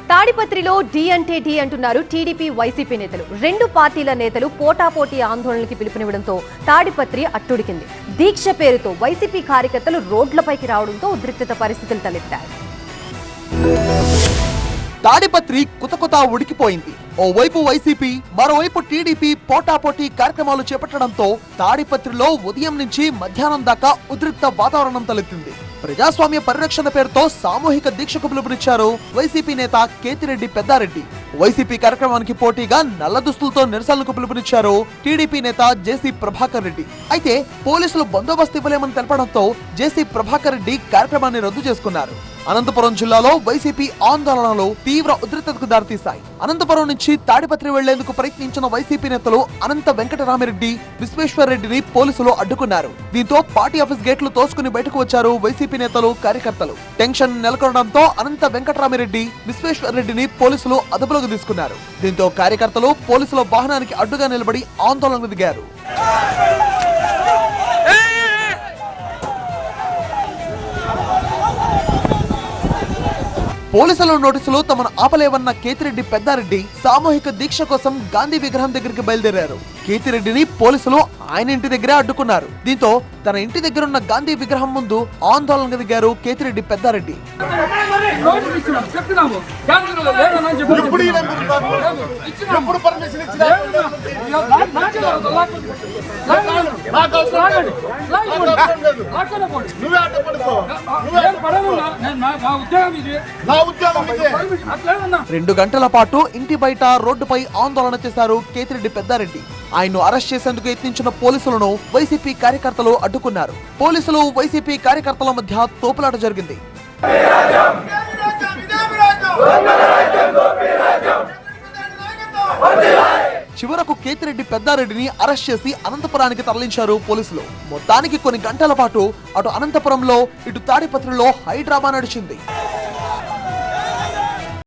తాడిపత్రిలో డి అంటే డి అంటున్నారు టీడీపీ వైసీపీ నేతలు. రెండు పార్టీల నేతలు పోటాపోటీ ఆందోళనకి పిలుపునివ్వడంతో తాడిపత్రి అట్టుడికింది. దీక్ష పేరుతో వైసీపీ కార్యకర్తలు రోడ్లపైకి రావడంతో ఉద్రిక్తత పరిస్థితులు తలెత్తాయి. తాడిపత్రి కుతకుత ఉడికిపోయింది. ఓవైపు వైసీపీ, మరోవైపు టీడీపీ పోటాపోటీ కార్యక్రమాలు చేపట్టడంతో తాడిపత్రిలో ఉదయం నుంచి మధ్యాహ్నం దాకా ఉద్రిక్త వాతావరణం తలెత్తింది. ప్రజాస్వామ్య పరిరక్షణ పేరుతో సామూహిక దీక్షకు పిలుపునిచ్చారు వైసీపీ నేత కేతిరెడ్డి పెద్దారెడ్డి. వైసీపీ కార్యక్రమానికి పోటీగా నల్ల దుస్తులతో నిరసనలకు పిలుపునిచ్చారు టీడీపీ నేత జేసీ ప్రభాకర్ రెడ్డి. అయితే పోలీసులు బందోబస్తు ఇవ్వలేమని తెలపడంతో జేసీ ప్రభాకర్ రెడ్డి కార్యక్రమాన్ని రద్దు చేసుకున్నారు. అనంతపురం జిల్లాలో వైసీపీ ఆందోళనలు తీవ్ర ఉద్రిక్తతకు దారితీశాయి. అనంతపురం నుంచి తాడిపత్రి వెళ్లేందుకు ప్రయత్నించిన వైసీపీ నేతలు అనంత వెంకటరామిరెడ్డి, విశ్వేశ్వర్ రెడ్డిని పోలీసులు అడ్డుకున్నారు. దీంతో పార్టీ ఆఫీస్ గేట్లు తోసుకుని బయటకు వచ్చారు వైసీపీ నేతలు, కార్యకర్తలు. టెన్షన్ నెలకొనడంతో అనంత వెంకటరామిరెడ్డి, విశ్వేశ్వర్ రెడ్డిని పోలీసులు అదుపులోకి తీసుకున్నారు. దీంతో కార్యకర్తలు పోలీసుల వాహనానికి అడ్డుగా నిలబడి ఆందోళనకు దిగారు. పోలీసుల నోటీసులు తమను ఆపలేవన్న కేతిరెడ్డి పెద్దారెడ్డి సామూహిక దీక్ష కోసం గాంధీ విగ్రహం దగ్గరికి బయలుదేరారు. కేతిరెడ్డిని పోలీసులు ఆయన ఇంటి దగ్గరే అడ్డుకున్నారు. దీంతో తన ఇంటి దగ్గరున్న గాంధీ విగ్రహం ముందు ఆందోళనకు దిగారు కేతిరెడ్డి పెద్దారెడ్డి. రెండు గంటల పాటు ఇంటి బయట రోడ్డుపై ఆందోళన చేశారు కేతిరెడ్డి పెద్దారెడ్డి. ఆయన్ను అరెస్ట్ చేసేందుకు యత్నించిన పోలీసులను వైసీపీ కార్యకర్తలు అడ్డుకున్నారు. పోలీసులు, వైసీపీ కార్యకర్తల మధ్య తోపులాట జరిగింది. చివరకు కేతిరెడ్డి పెద్దారెడ్డిని అరెస్ట్ చేసి అనంతపురానికి తరలించారు పోలీసులు. మొత్తానికి కొన్ని గంటల పాటు అటు అనంతపురంలో, ఇటు తాడిపత్రిలో హై డ్రామా నడిచింది.